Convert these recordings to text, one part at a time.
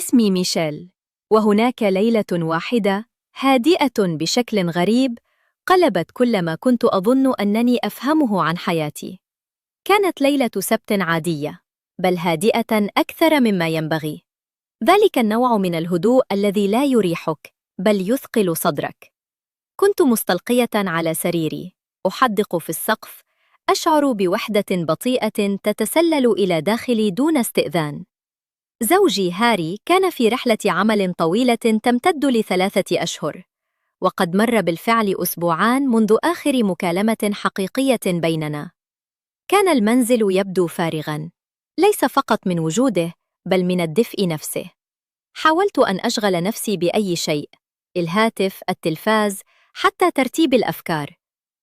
اسمي ميشيل، وهناك ليلة واحدة هادئة بشكل غريب قلبت كل ما كنت أظن أنني أفهمه عن حياتي. كانت ليلة سبت عادية، بل هادئة أكثر مما ينبغي. ذلك النوع من الهدوء الذي لا يريحك، بل يثقل صدرك. كنت مستلقية على سريري، أحدق في السقف، أشعر بوحدة بطيئة تتسلل إلى داخلي دون استئذان. زوجي هاري كان في رحلة عمل طويلة تمتد ل3 أشهر، وقد مر بالفعل أسبوعان منذ آخر مكالمة حقيقية بيننا. كان المنزل يبدو فارغاً، ليس فقط من وجوده، بل من الدفء نفسه. حاولت أن أشغل نفسي بأي شيء، الهاتف، التلفاز، حتى ترتيب الأفكار،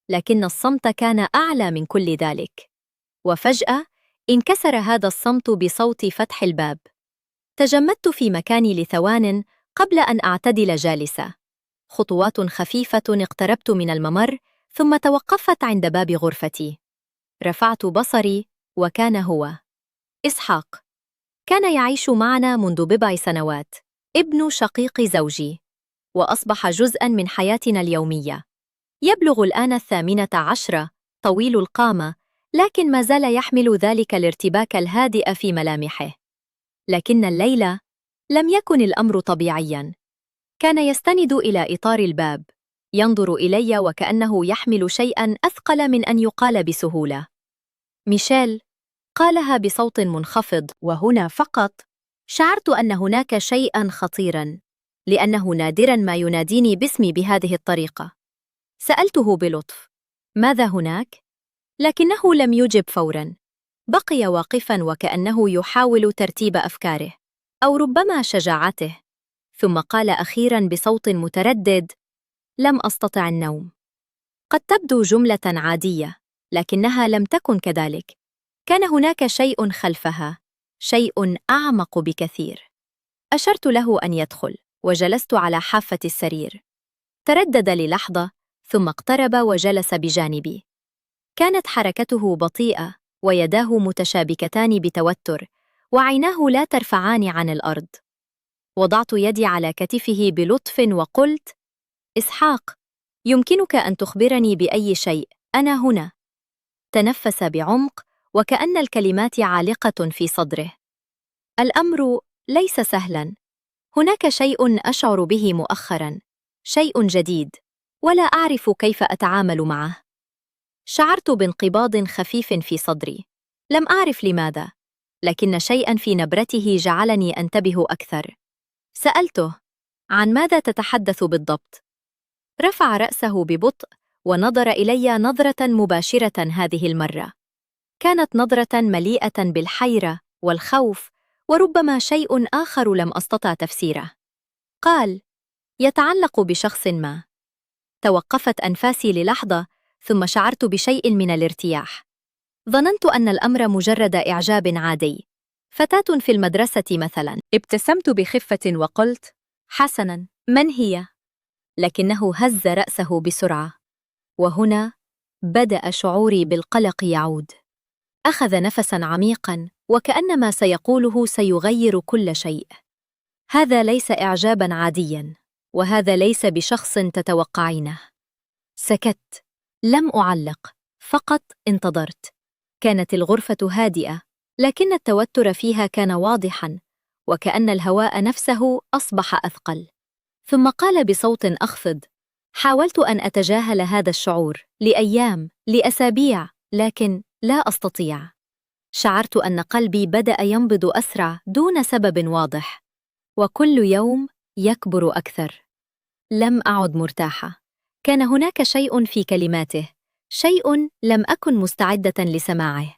لكن الصمت كان أعلى من كل ذلك. وفجأة انكسر هذا الصمت بصوت فتح الباب. تجمدت في مكاني لثوان قبل أن أعتدل جالسة. خطوات خفيفة اقتربت من الممر، ثم توقفت عند باب غرفتي. رفعت بصري، وكان هو إسحاق. كان يعيش معنا منذ بضع سنوات، ابن شقيق زوجي، وأصبح جزءاً من حياتنا اليومية. يبلغ الآن 18، طويل القامة، لكن ما زال يحمل ذلك الارتباك الهادئ في ملامحه. لكن الليلة لم يكن الأمر طبيعياً. كان يستند إلى إطار الباب، ينظر إلي وكأنه يحمل شيئاً أثقل من أن يقال بسهولة. ميشيل، قالها بصوت منخفض، وهنا فقط شعرت أن هناك شيئاً خطيراً، لأنه نادراً ما يناديني باسمي بهذه الطريقة. سألته بلطف: ماذا هناك؟ لكنه لم يجب فوراً. بقي واقفاً وكأنه يحاول ترتيب أفكاره، أو ربما شجاعته. ثم قال أخيراً بصوت متردد: لم أستطع النوم. قد تبدو جملة عادية، لكنها لم تكن كذلك. كان هناك شيء خلفها، شيء أعمق بكثير. أشرت له أن يدخل، وجلست على حافة السرير. تردد للحظة، ثم اقترب وجلس بجانبي. كانت حركته بطيئة، ويداه متشابكتان بتوتر، وعيناه لا ترفعان عن الأرض. وضعت يدي على كتفه بلطف وقلت: إسحاق، يمكنك أن تخبرني بأي شيء، أنا هنا. تنفس بعمق، وكأن الكلمات عالقة في صدره. الأمر ليس سهلاً. هناك شيء أشعر به مؤخراً، شيء جديد، ولا أعرف كيف أتعامل معه. شعرت بانقباض خفيف في صدري، لم أعرف لماذا، لكن شيئاً في نبرته جعلني أنتبه أكثر. سألته: عن ماذا تتحدث بالضبط؟ رفع رأسه ببطء، ونظر إلي نظرة مباشرة هذه المرة. كانت نظرة مليئة بالحيرة والخوف، وربما شيء آخر لم أستطع تفسيره. قال: يتعلق بشخص ما. توقفت أنفاسي للحظة، ثم شعرت بشيء من الارتياح. ظننت أن الأمر مجرد إعجاب عادي، فتاة في المدرسة مثلاً. ابتسمت بخفة وقلت: حسناً، من هي؟ لكنه هز رأسه بسرعة. وهنا بدأ شعوري بالقلق يعود. أخذ نفساً عميقاً، وكأن ما سيقوله سيغير كل شيء. هذا ليس إعجاباً عادياً، وهذا ليس بشخص تتوقعينه. سكت، لم أعلق، فقط انتظرت. كانت الغرفة هادئة، لكن التوتر فيها كان واضحاً، وكأن الهواء نفسه أصبح أثقل. ثم قال بصوت أخفض: حاولت أن أتجاهل هذا الشعور لأيام، لأسابيع، لكن لا أستطيع. شعرت أن قلبي بدأ ينبض أسرع دون سبب واضح، وكل يوم يكبر أكثر. لم أعد مرتاحة. كان هناك شيء في كلماته، شيء لم أكن مستعدة لسماعه.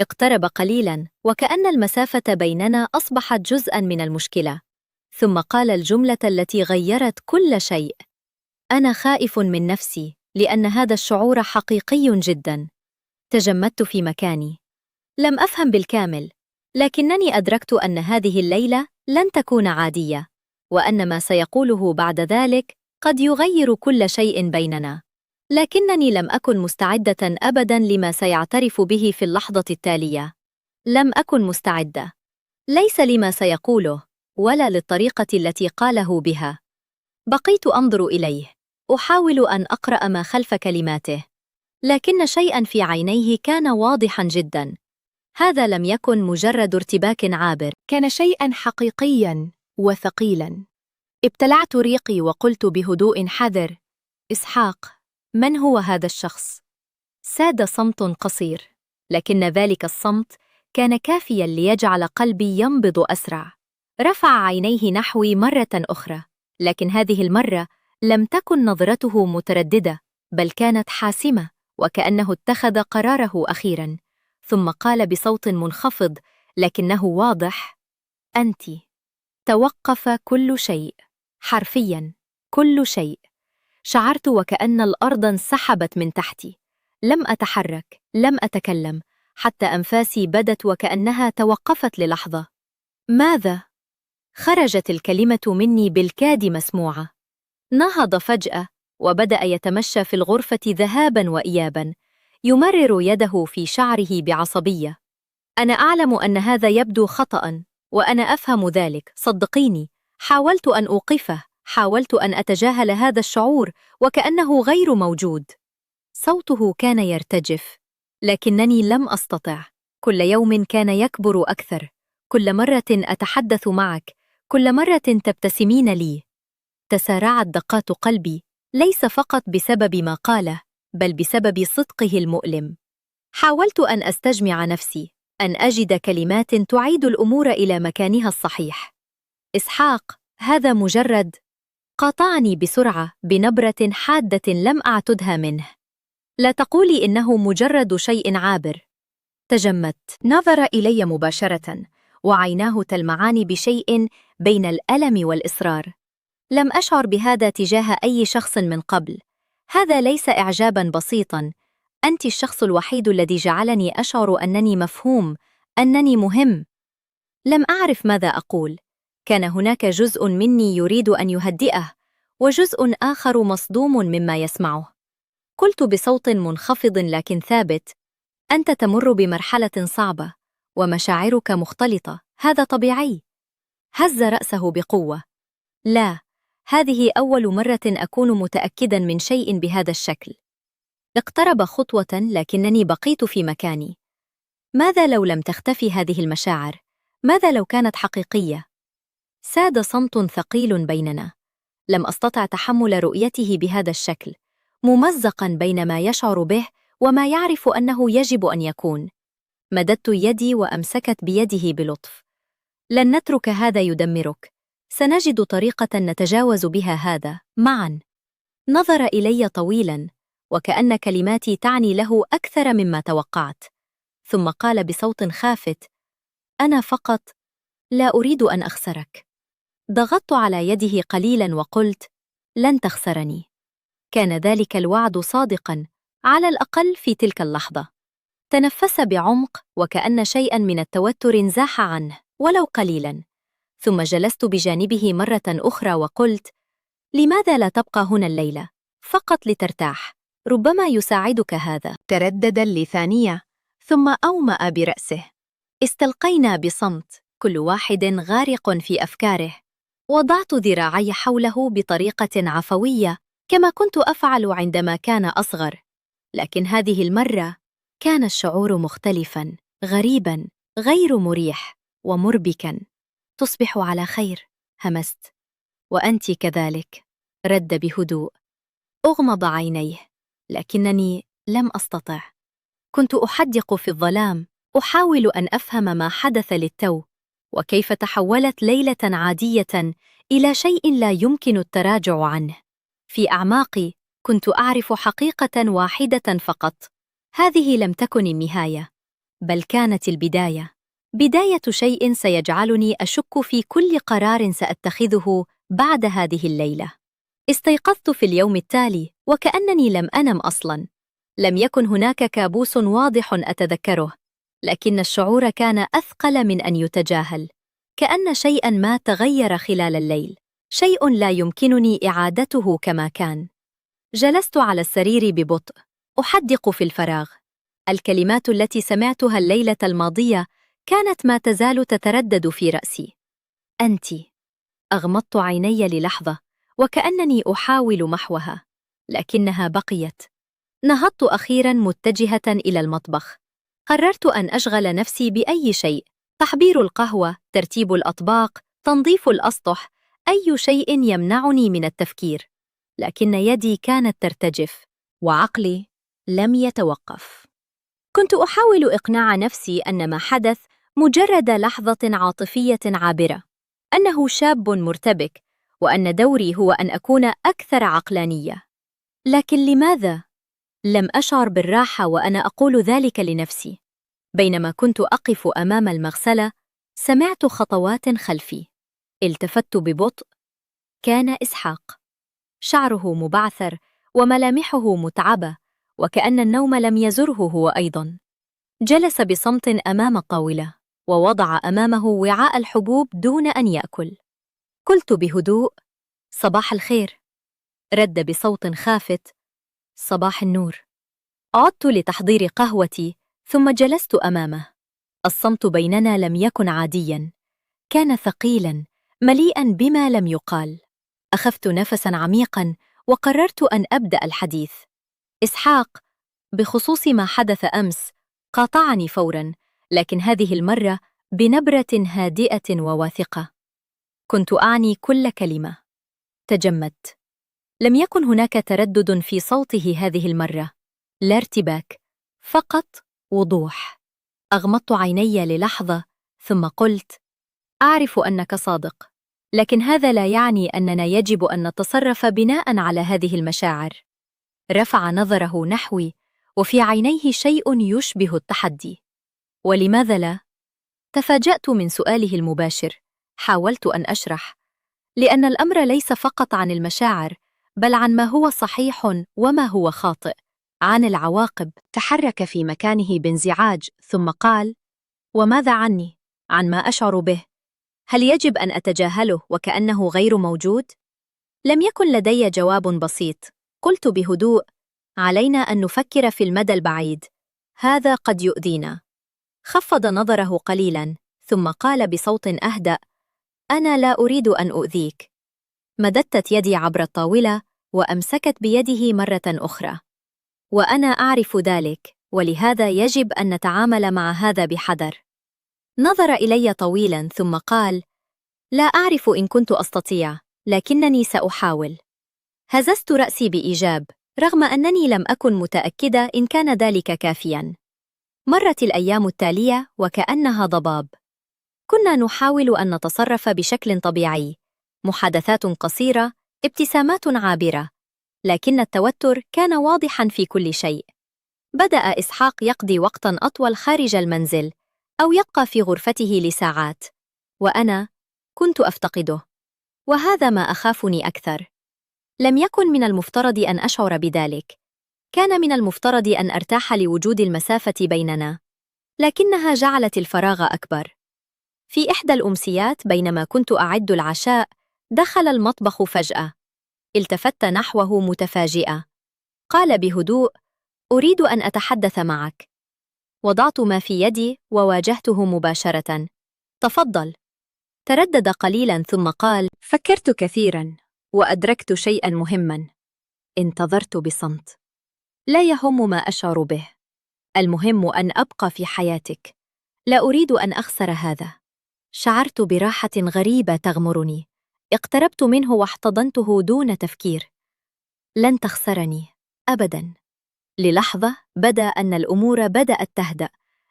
اقترب قليلاً، وكأن المسافة بيننا أصبحت جزءاً من المشكلة. ثم قال الجملة التي غيرت كل شيء: أنا خائف من نفسي، لأن هذا الشعور حقيقي جداً. تجمدت في مكاني. لم أفهم بالكامل، لكنني أدركت أن هذه الليلة لن تكون عادية، وأن ما سيقوله بعد ذلك قد يغير كل شيء بيننا. لكنني لم أكن مستعدة أبداً لما سيعترف به في اللحظة التالية. لم أكن مستعدة، ليس لما سيقوله، ولا للطريقة التي قاله بها. بقيت أنظر إليه، أحاول أن أقرأ ما خلف كلماته، لكن شيئاً في عينيه كان واضحاً جداً. هذا لم يكن مجرد ارتباك عابر، كان شيئاً حقيقياً وثقيلاً. ابتلعت ريقي وقلت بهدوء حذر: إسحاق، من هو هذا الشخص؟ ساد صمت قصير، لكن ذلك الصمت كان كافياً ليجعل قلبي ينبض أسرع. رفع عينيه نحوي مرة أخرى، لكن هذه المرة لم تكن نظرته مترددة، بل كانت حاسمة، وكأنه اتخذ قراره أخيراً. ثم قال بصوت منخفض لكنه واضح: أنتِ. توقف كل شيء، حرفياً كل شيء. شعرت وكأن الأرض انسحبت من تحتي. لم أتحرك، لم أتكلم، حتى أنفاسي بدت وكأنها توقفت للحظة. ماذا؟ خرجت الكلمة مني بالكاد مسموعة. نهض فجأة وبدأ يتمشى في الغرفة ذهاباً وإياباً، يمرر يده في شعره بعصبية. أنا أعلم أن هذا يبدو خطأ، وأنا أفهم ذلك، صدقيني. حاولت أن أوقفه، حاولت أن أتجاهل هذا الشعور وكأنه غير موجود. صوته كان يرتجف، لكنني لم أستطع. كل يوم كان يكبر أكثر، كل مرة أتحدث معك، كل مرة تبتسمين لي. تسارعت دقات قلبي، ليس فقط بسبب ما قاله، بل بسبب صدقه المؤلم. حاولت أن أستجمع نفسي، أن أجد كلمات تعيد الأمور إلى مكانها الصحيح. إسحاق، هذا مجرد... قاطعني بسرعة بنبرة حادة لم أعتدها منه: لا تقولي إنه مجرد شيء عابر. تجمدت، نظر إلي مباشرة، وعيناه تلمعان بشيء بين الألم والإصرار. لم أشعر بهذا تجاه أي شخص من قبل. هذا ليس إعجاباً بسيطاً. أنت الشخص الوحيد الذي جعلني أشعر أنني مفهوم، أنني مهم. لم أعرف ماذا أقول. كان هناك جزء مني يريد أن يهدئه، وجزء آخر مصدوم مما يسمعه. قلت بصوت منخفض لكن ثابت: أنت تمر بمرحلة صعبة، ومشاعرك مختلطة، هذا طبيعي. هز رأسه بقوة: لا، هذه أول مرة أكون متأكداً من شيء بهذا الشكل. اقترب خطوة لكنني بقيت في مكاني. ماذا لو لم تختفي هذه المشاعر؟ ماذا لو كانت حقيقية؟ ساد صمت ثقيل بيننا. لم أستطع تحمل رؤيته بهذا الشكل، ممزقاً بين ما يشعر به وما يعرف أنه يجب أن يكون. مددت يدي وأمسكت بيده بلطف. لن نترك هذا يدمرك. سنجد طريقة نتجاوز بها هذا معاً. نظر إلي طويلاً، وكأن كلماتي تعني له أكثر مما توقعت. ثم قال بصوت خافت: أنا فقط لا أريد أن أخسرك. ضغطت على يده قليلاً وقلت: لن تخسرني. كان ذلك الوعد صادقاً، على الأقل في تلك اللحظة. تنفس بعمق وكأن شيئاً من التوتر انزاح عنه ولو قليلاً. ثم جلست بجانبه مرة أخرى وقلت: لماذا لا تبقى هنا الليلة؟ فقط لترتاح، ربما يساعدك هذا. تردد لثانية، ثم أومأ برأسه. استلقينا بصمت، كل واحد غارق في أفكاره. وضعت ذراعي حوله بطريقة عفوية، كما كنت أفعل عندما كان أصغر. لكن هذه المرة كان الشعور مختلفاً، غريباً، غير مريح ومربكاً. تصبح على خير، همست. وأنت كذلك، رد بهدوء. أغمض عينيه، لكنني لم أستطع. كنت أحدق في الظلام، أحاول أن أفهم ما حدث للتو، وكيف تحولت ليلة عادية إلى شيء لا يمكن التراجع عنه. في أعماقي كنت أعرف حقيقة واحدة فقط: هذه لم تكن النهاية، بل كانت البداية. بداية شيء سيجعلني أشك في كل قرار سأتخذه بعد هذه الليلة. استيقظت في اليوم التالي وكأنني لم أنم أصلاً. لم يكن هناك كابوس واضح أتذكره، لكن الشعور كان أثقل من أن يتجاهل. كأن شيئاً ما تغير خلال الليل، شيء لا يمكنني إعادته كما كان. جلست على السرير ببطء، أحدق في الفراغ. الكلمات التي سمعتها الليلة الماضية كانت ما تزال تتردد في رأسي: أنتِ. أغمضت عيني للحظة وكأنني أحاول محوها، لكنها بقيت. نهضت أخيراً متجهة إلى المطبخ. قررت أن أشغل نفسي بأي شيء: تحضير القهوة، ترتيب الأطباق، تنظيف الأسطح، أي شيء يمنعني من التفكير. لكن يدي كانت ترتجف وعقلي لم يتوقف. كنت أحاول إقناع نفسي أن ما حدث مجرد لحظة عاطفية عابرة، أنه شاب مرتبك، وأن دوري هو أن أكون أكثر عقلانية. لكن لماذا؟ لم أشعر بالراحة وأنا أقول ذلك لنفسي. بينما كنت أقف أمام المغسلة، سمعت خطوات خلفي. التفت ببطء. كان إسحاق، شعره مبعثر وملامحه متعبة، وكأن النوم لم يزره هو أيضاً. جلس بصمت أمام الطاولة، ووضع أمامه وعاء الحبوب دون أن يأكل. قلت بهدوء: صباح الخير. رد بصوت خافت: صباح النور. عدت لتحضير قهوتي، ثم جلست أمامه. الصمت بيننا لم يكن عادياً، كان ثقيلاً، مليئاً بما لم يقال. أخذت نفساً عميقاً وقررت أن أبدأ الحديث. إسحاق، بخصوص ما حدث أمس. قاطعني فوراً، لكن هذه المرة بنبرة هادئة وواثقة. كنت أعني كل كلمة. تجمدت. لم يكن هناك تردد في صوته هذه المرة، لا ارتباك، فقط وضوح. أغمضت عيني للحظة، ثم قلت: أعرف أنك صادق، لكن هذا لا يعني أننا يجب أن نتصرف بناء على هذه المشاعر. رفع نظره نحوي، وفي عينيه شيء يشبه التحدي. ولماذا لا؟ تفاجأت من سؤاله المباشر. حاولت أن أشرح: لأن الأمر ليس فقط عن المشاعر، بل عن ما هو صحيح وما هو خاطئ، عن العواقب. تحرك في مكانه بانزعاج، ثم قال: وماذا عني؟ عن ما أشعر به؟ هل يجب أن أتجاهله وكأنه غير موجود؟ لم يكن لدي جواب بسيط. قلت بهدوء: علينا أن نفكر في المدى البعيد، هذا قد يؤذينا. خفض نظره قليلاً، ثم قال بصوت أهدأ: أنا لا أريد أن أؤذيك. مددت يدي عبر الطاولة وأمسكت بيده مرة أخرى. وأنا أعرف ذلك، ولهذا يجب أن نتعامل مع هذا بحذر. نظر إلي طويلاً ثم قال: لا أعرف إن كنت أستطيع، لكنني سأحاول. هززت رأسي بإيجاب، رغم أنني لم أكن متأكدة إن كان ذلك كافياً. مرت الأيام التالية وكأنها ضباب. كنا نحاول أن نتصرف بشكل طبيعي، محادثات قصيرة، ابتسامات عابرة، لكن التوتر كان واضحاً في كل شيء. بدأ إسحاق يقضي وقتاً أطول خارج المنزل، أو يبقى في غرفته لساعات، وأنا كنت أفتقده. وهذا ما أخافني أكثر. لم يكن من المفترض أن أشعر بذلك، كان من المفترض أن أرتاح لوجود المسافة بيننا، لكنها جعلت الفراغ أكبر. في إحدى الأمسيات بينما كنت أعد العشاء، دخل المطبخ فجأة. التفت نحوه متفاجئة. قال بهدوء: أريد أن أتحدث معك. وضعت ما في يدي وواجهته مباشرة. تفضل. تردد قليلاً ثم قال: فكرت كثيراً وأدركت شيئاً مهماً. انتظرت بصمت. لا يهم ما أشعر به، المهم أن أبقى في حياتك. لا أريد أن أخسر هذا. شعرت براحة غريبة تغمرني. اقتربت منه واحتضنته دون تفكير. لن تخسرني أبداً. للحظة بدا أن الأمور بدأت تهدأ،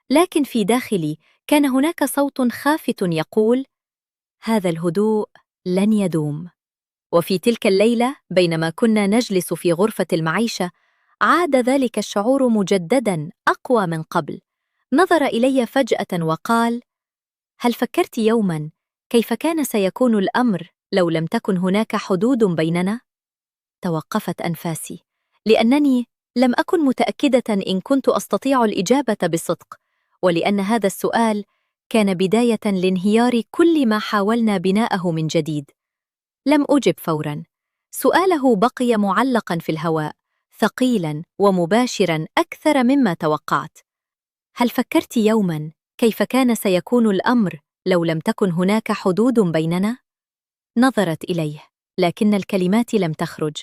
لكن في داخلي كان هناك صوت خافت يقول: هذا الهدوء لن يدوم. وفي تلك الليلة بينما كنا نجلس في غرفة المعيشة، عاد ذلك الشعور مجدداً أقوى من قبل. نظر إلي فجأة وقال: هل فكرت يوماً كيف كان سيكون الأمر لو لم تكن هناك حدود بيننا؟ توقفت أنفاسي، لأنني لم أكن متأكدة إن كنت أستطيع الإجابة بصدق، ولأن هذا السؤال كان بداية لانهيار كل ما حاولنا بناءه من جديد. لم أجب فوراً. سؤاله بقي معلقاً في الهواء، ثقيلاً ومباشراً أكثر مما توقعت. هل فكرت يوماً كيف كان سيكون الأمر لو لم تكن هناك حدود بيننا؟ نظرت إليه، لكن الكلمات لم تخرج.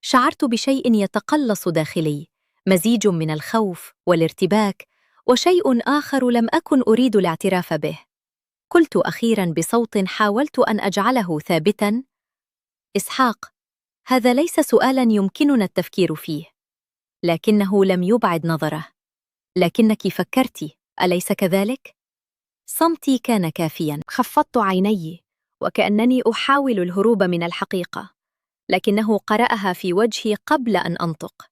شعرت بشيء يتقلص داخلي، مزيج من الخوف والارتباك وشيء آخر لم أكن أريد الاعتراف به. قلت أخيراً بصوت حاولت أن أجعله ثابتاً: إسحاق، هذا ليس سؤالاً يمكننا التفكير فيه. لكنه لم يبعد نظره. لكنك فكرتِ، أليس كذلك؟ صمتي كان كافياً. خفضت عيني وكأنني أحاول الهروب من الحقيقة، لكنه قرأها في وجهي قبل أن أنطق.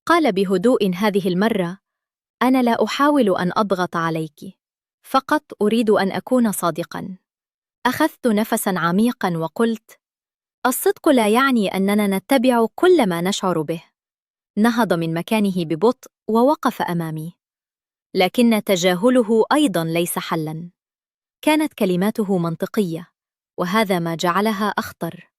قال بهدوء هذه المرة: أنا لا أحاول أن أضغط عليك، فقط أريد أن أكون صادقاً. أخذت نفساً عميقاً وقلت: الصدق لا يعني أننا نتبع كل ما نشعر به. نهض من مكانه ببطء ووقف أمامي، لكن تجاهله أيضاً ليس حلاً. كانت كلماته منطقية، وهذا ما جعلها أخطر.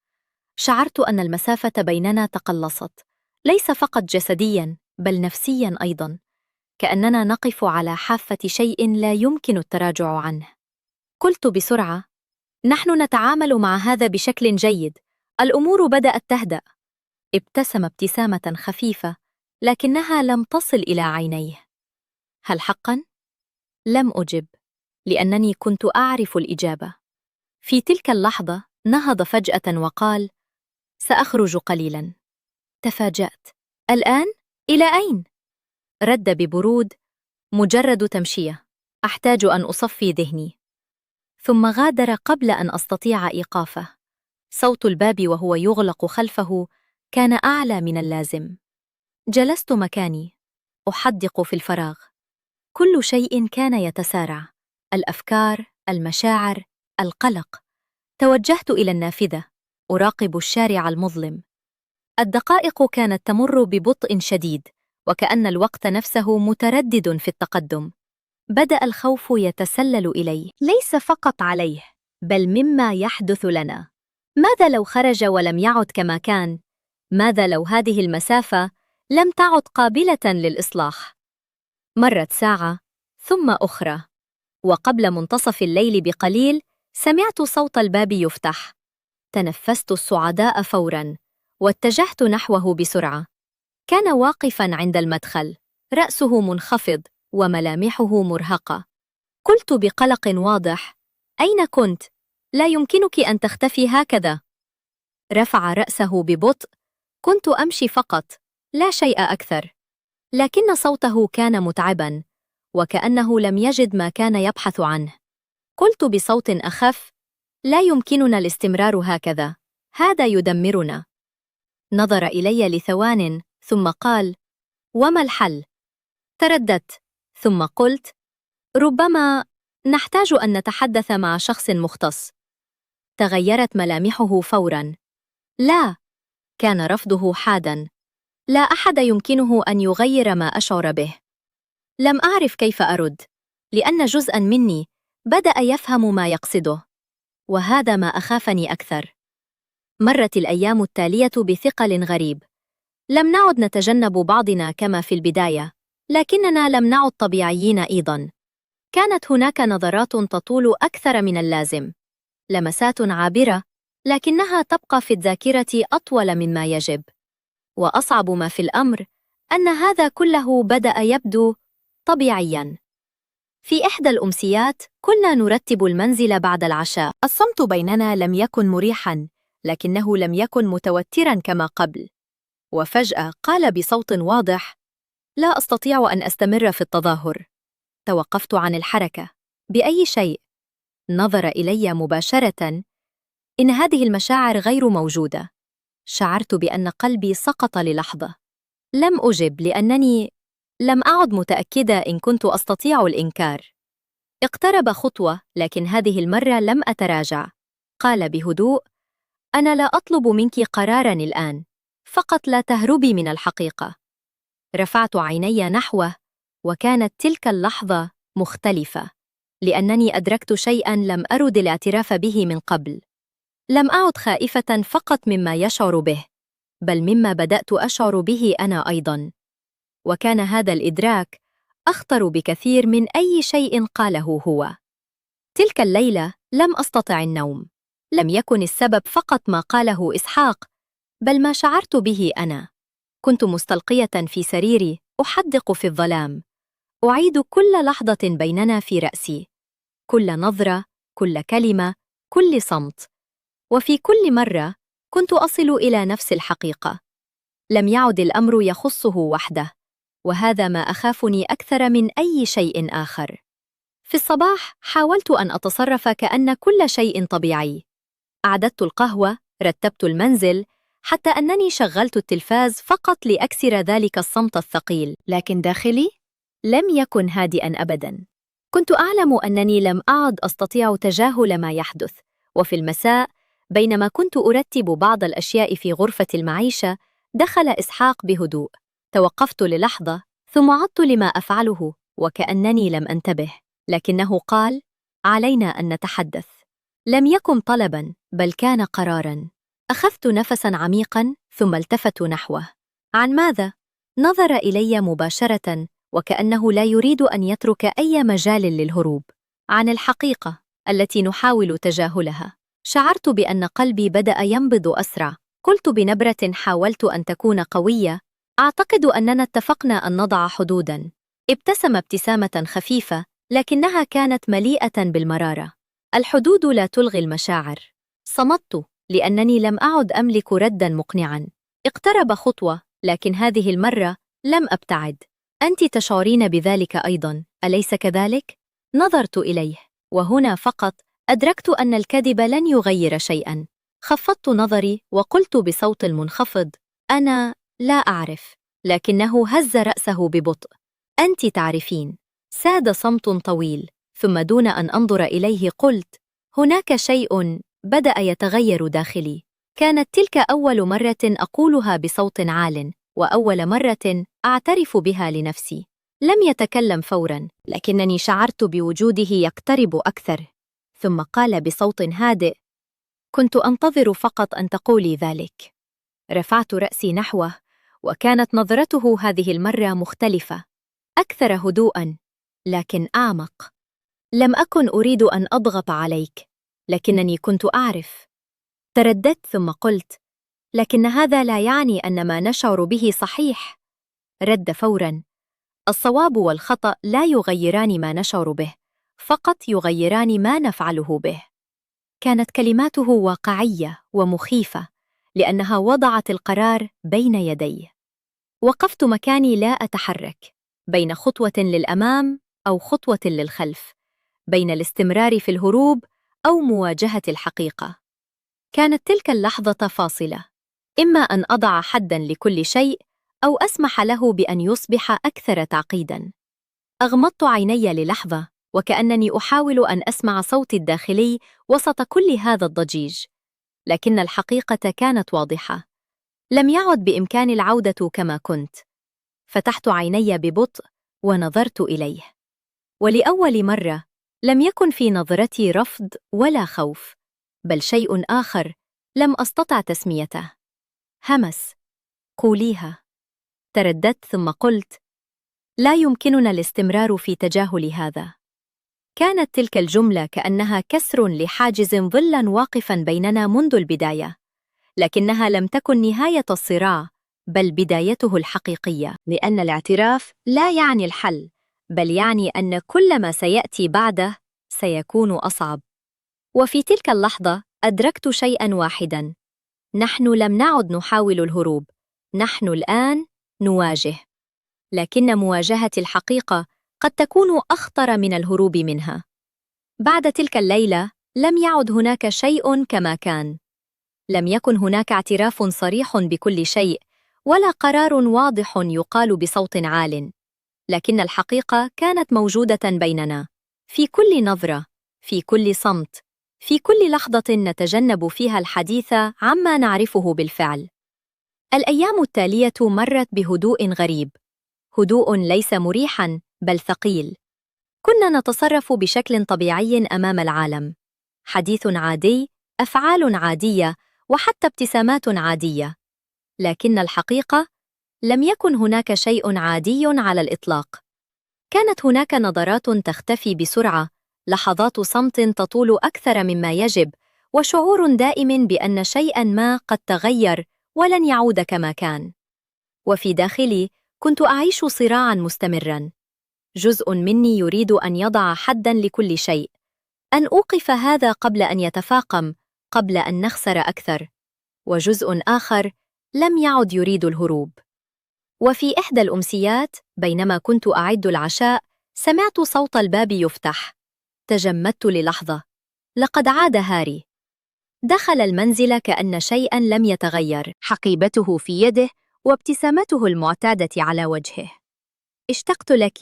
شعرت أن المسافة بيننا تقلصت، ليس فقط جسدياً بل نفسياً أيضاً، كأننا نقف على حافة شيء لا يمكن التراجع عنه. قلت بسرعة: نحن نتعامل مع هذا بشكل جيد، الأمور بدأت تهدأ. ابتسم ابتسامة خفيفة، لكنها لم تصل إلى عينيه. هل حقاً؟ لم أجب، لأنني كنت أعرف الإجابة. في تلك اللحظة نهض فجأة وقال: سأخرج قليلاً. تفاجأت. الآن؟ إلى أين؟ رد ببرود: مجرد تمشية، أحتاج أن أصفي ذهني. ثم غادر قبل أن أستطيع إيقافه. صوت الباب وهو يغلق خلفه كان أعلى من اللازم. جلست مكاني، أحدق في الفراغ. كل شيء كان يتسارع، الأفكار، المشاعر، القلق. توجهت إلى النافذة، أراقب الشارع المظلم. الدقائق كانت تمر ببطء شديد، وكأن الوقت نفسه متردد في التقدم. بدأ الخوف يتسلل إلي، ليس فقط عليه، بل مما يحدث لنا. ماذا لو خرج ولم يعد كما كان؟ ماذا لو هذه المسافة لم تعد قابلة للإصلاح؟ مرت ساعة، ثم أخرى، وقبل منتصف الليل بقليل سمعت صوت الباب يفتح. تنفست الصعداء فوراً، واتجهت نحوه بسرعة. كان واقفاً عند المدخل، رأسه منخفض وملامحه مرهقة. قلت بقلق واضح: أين كنت؟ لا يمكنك أن تختفي هكذا. رفع رأسه ببطء: كنت أمشي فقط، لا شيء أكثر. لكن صوته كان متعباً، وكأنه لم يجد ما كان يبحث عنه. قلت بصوت أخف: لا يمكننا الاستمرار هكذا، هذا يدمرنا. نظر إلي لثوان ثم قال: وما الحل؟ ترددت، ثم قلت: ربما نحتاج أن نتحدث مع شخص مختص. تغيرت ملامحه فوراً. لا، كان رفضه حاداً. لا أحد يمكنه أن يغير ما أشعر به. لم أعرف كيف أرد، لأن جزءاً مني بدأ يفهم ما يقصده، وهذا ما أخافني أكثر. مرت الأيام التالية بثقل غريب. لم نعد نتجنب بعضنا كما في البداية، لكننا لم نعد طبيعيين أيضاً. كانت هناك نظرات تطول أكثر من اللازم، لمسات عابرة، لكنها تبقى في الذاكرة أطول مما يجب. وأصعب ما في الأمر أن هذا كله بدأ يبدو طبيعياً. في إحدى الأمسيات كنا نرتب المنزل بعد العشاء. الصمت بيننا لم يكن مريحاً، لكنه لم يكن متوتراً كما قبل. وفجأة قال بصوت واضح: لا أستطيع أن أستمر في التظاهر. توقفت عن الحركة. بأي شيء؟ نظر إلي مباشرة. إن هذه المشاعر غير موجودة. شعرت بأن قلبي سقط للحظة. لم أجب لأنني لم أعد متأكدة إن كنت أستطيع الإنكار. اقترب خطوة، لكن هذه المرة لم أتراجع. قال بهدوء: أنا لا أطلب منك قراراً الآن، فقط لا تهربي من الحقيقة. رفعت عيني نحوه، وكانت تلك اللحظة مختلفة، لأنني أدركت شيئاً لم أرد الاعتراف به من قبل. لم أعد خائفة فقط مما يشعر به، بل مما بدأت أشعر به أنا أيضاً. وكان هذا الإدراك أخطر بكثير من أي شيء قاله هو. تلك الليلة لم أستطع النوم. لم يكن السبب فقط ما قاله إسحاق، بل ما شعرت به أنا. كنت مستلقية في سريري أحدق في الظلام، أعيد كل لحظة بيننا في رأسي، كل نظرة، كل كلمة، كل صمت. وفي كل مرة كنت أصل إلى نفس الحقيقة: لم يعد الأمر يخصه وحده، وهذا ما أخافني أكثر من أي شيء آخر. في الصباح حاولت أن أتصرف كأن كل شيء طبيعي. أعددت القهوة، رتبت المنزل، حتى أنني شغلت التلفاز فقط لأكسر ذلك الصمت الثقيل، لكن داخلي لم يكن هادئاً أبداً. كنت أعلم أنني لم أعد أستطيع تجاهل ما يحدث. وفي المساء، بينما كنت أرتب بعض الأشياء في غرفة المعيشة، دخل إسحاق بهدوء. توقفت للحظة، ثم عدت لما أفعله وكأنني لم أنتبه، لكنه قال: علينا أن نتحدث. لم يكن طلباً، بل كان قراراً. أخذت نفساً عميقاً ثم التفت نحوه. عن ماذا؟ نظر إلي مباشرة، وكأنه لا يريد أن يترك أي مجال للهروب. عن الحقيقة التي نحاول تجاهلها. شعرت بأن قلبي بدأ ينبض أسرع. قلت بنبرة حاولت أن تكون قوية: أعتقد أننا اتفقنا أن نضع حدوداً. ابتسم ابتسامة خفيفة، لكنها كانت مليئة بالمرارة. الحدود لا تلغي المشاعر. صمت لأنني لم أعد أملك رداً مقنعاً. اقترب خطوة، لكن هذه المرة لم أبتعد. أنت تشعرين بذلك أيضاً، أليس كذلك؟ نظرت إليه، وهنا فقط أدركت أن الكذب لن يغير شيئاً. خفضت نظري وقلت بصوت منخفض: أنا لا أعرف. لكنه هز رأسه ببطء: أنت تعرفين. ساد صمت طويل، ثم دون أن أنظر إليه قلت: هناك شيء بدأ يتغير داخلي. كانت تلك أول مرة أقولها بصوت عال، وأول مرة أعترف بها لنفسي. لم يتكلم فوراً، لكنني شعرت بوجوده يقترب أكثر. ثم قال بصوت هادئ: كنت أنتظر فقط أن تقولي ذلك. رفعت رأسي نحوه، وكانت نظرته هذه المرة مختلفة، أكثر هدوءاً، لكن أعمق. لم أكن أريد أن أضغط عليك، لكنني كنت أعرف. ترددت ثم قلت: لكن هذا لا يعني أن ما نشعر به صحيح. رد فوراً: الصواب والخطأ لا يغيران ما نشعر به، فقط يغيران ما نفعله به. كانت كلماته واقعية ومخيفة، لأنها وضعت القرار بين يدي. وقفت مكاني لا أتحرك، بين خطوة للأمام أو خطوة للخلف، بين الاستمرار في الهروب أو مواجهة الحقيقة. كانت تلك اللحظة فاصلة: إما أن أضع حداً لكل شيء، أو أسمح له بأن يصبح أكثر تعقيداً. أغمضت عيني للحظة، وكأنني أحاول أن أسمع صوتي الداخلي وسط كل هذا الضجيج. لكن الحقيقة كانت واضحة: لم يعد بإمكاني العودة كما كنت. فتحت عيني ببطء ونظرت إليه، ولأول مرة لم يكن في نظرتي رفض ولا خوف، بل شيء آخر لم أستطع تسميته. همس: قوليها. ترددت ثم قلت: لا يمكننا الاستمرار في تجاهل هذا. كانت تلك الجملة كأنها كسر لحاجز ظلاً واقفاً بيننا منذ البداية، لكنها لم تكن نهاية الصراع، بل بدايته الحقيقية. لأن الاعتراف لا يعني الحل، بل يعني أن كل ما سيأتي بعده سيكون أصعب. وفي تلك اللحظة أدركت شيئاً واحداً: نحن لم نعد نحاول الهروب، نحن الآن نواجه. لكن مواجهة الحقيقة قد تكون أخطر من الهروب منها. بعد تلك الليلة لم يعد هناك شيء كما كان. لم يكن هناك اعتراف صريح بكل شيء، ولا قرار واضح يقال بصوت عال. لكن الحقيقة كانت موجودة بيننا، في كل نظرة، في كل صمت، في كل لحظة نتجنب فيها الحديث عما نعرفه بالفعل. الأيام التالية مرت بهدوء غريب، هدوء ليس مريحاً بل ثقيل. كنا نتصرف بشكل طبيعي أمام العالم: حديث عادي، أفعال عادية، وحتى ابتسامات عادية. لكن الحقيقة لم يكن هناك شيء عادي على الإطلاق. كانت هناك نظرات تختفي بسرعة، لحظات صمت تطول أكثر مما يجب، وشعور دائم بأن شيئاً ما قد تغير ولن يعود كما كان. وفي داخلي كنت أعيش صراعاً مستمراً. جزء مني يريد أن يضع حداً لكل شيء، أن أوقف هذا قبل أن يتفاقم، قبل أن نخسر أكثر. وجزء آخر لم يعد يريد الهروب. وفي إحدى الأمسيات بينما كنت أعد العشاء سمعت صوت الباب يفتح. تجمدت للحظة. لقد عاد هاري. دخل المنزل كأن شيئاً لم يتغير، حقيبته في يده وابتسامته المعتادة على وجهه. اشتقت لك،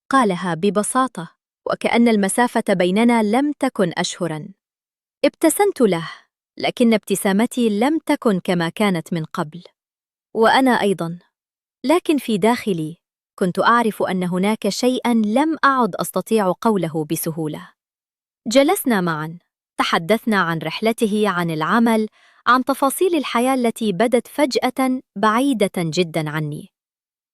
قالها ببساطة، وكأن المسافة بيننا لم تكن أشهراً. ابتسمت له، لكن ابتسامتي لم تكن كما كانت من قبل. وأنا أيضاً. لكن في داخلي كنت أعرف أن هناك شيئاً لم أعد أستطيع قوله بسهولة. جلسنا معاً، تحدثنا عن رحلته، عن العمل، عن تفاصيل الحياة التي بدت فجأة بعيدة جداً عني.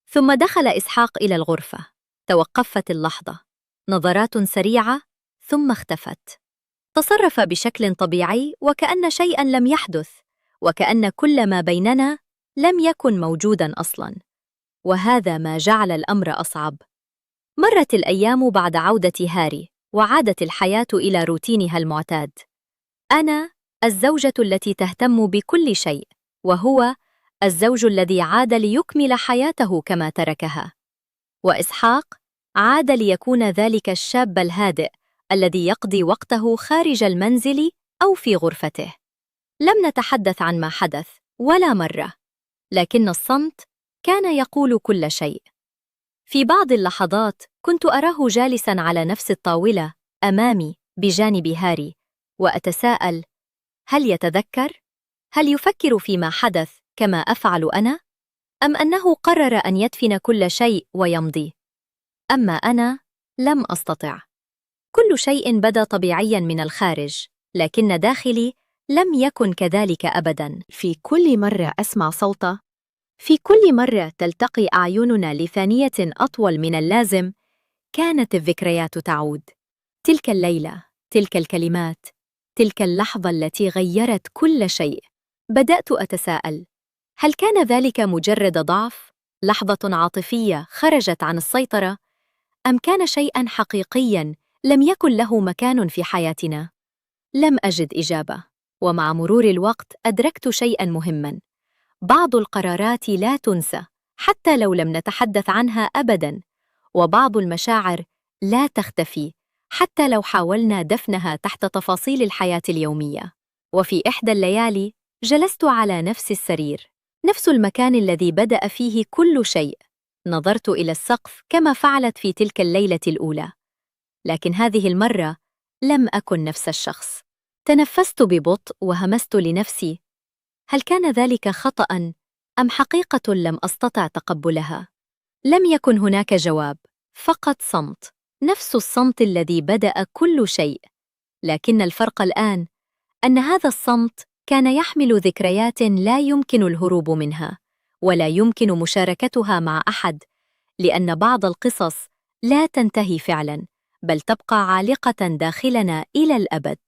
ثم دخل إسحاق إلى الغرفة. توقفت اللحظة، نظرات سريعة، ثم اختفت. تصرف بشكل طبيعي وكأن شيئاً لم يحدث، وكأن كل ما بيننا لم يكن موجوداً أصلاً. وهذا ما جعل الأمر أصعب. مرت الأيام بعد عودة هاري، وعادت الحياة إلى روتينها المعتاد. أنا الزوجة التي تهتم بكل شيء، وهو الزوج الذي عاد ليكمل حياته كما تركها. وإسحاق عاد ليكون ذلك الشاب الهادئ الذي يقضي وقته خارج المنزل أو في غرفته. لم نتحدث عن ما حدث ولا مرة، لكن الصمت كان يقول كل شيء. في بعض اللحظات كنت أراه جالساً على نفس الطاولة أمامي بجانب هاري، وأتساءل: هل يتذكر؟ هل يفكر فيما حدث كما أفعل أنا؟ أم أنه قرر أن يدفن كل شيء ويمضي؟ أما أنا لم أستطع. كل شيء بدا طبيعياً من الخارج، لكن داخلي لم يكن كذلك أبداً. في كل مرة أسمع صوته، في كل مرة تلتقي أعيننا لثانية أطول من اللازم، كانت الذكريات تعود. تلك الليلة، تلك الكلمات، تلك اللحظة التي غيرت كل شيء. بدأت أتساءل: هل كان ذلك مجرد ضعف؟ لحظة عاطفية خرجت عن السيطرة؟ أم كان شيئاً حقيقياً لم يكن له مكان في حياتنا؟ لم أجد إجابة. ومع مرور الوقت أدركت شيئاً مهماً: بعض القرارات لا تنسى حتى لو لم نتحدث عنها أبداً، وبعض المشاعر لا تختفي حتى لو حاولنا دفنها تحت تفاصيل الحياة اليومية. وفي إحدى الليالي جلست على نفس السرير، نفس المكان الذي بدأ فيه كل شيء. نظرت إلى السقف كما فعلت في تلك الليلة الأولى، لكن هذه المرة لم أكن نفس الشخص. تنفست ببطء وهمست لنفسي: هل كان ذلك خطأ أم حقيقة لم أستطع تقبلها؟ لم يكن هناك جواب، فقط صمت، نفس الصمت الذي بدأ كل شيء. لكن الفرق الآن أن هذا الصمت كان يحمل ذكريات لا يمكن الهروب منها، ولا يمكن مشاركتها مع أحد، لأن بعض القصص لا تنتهي فعلاً، بل تبقى عالقة داخلنا إلى الأبد.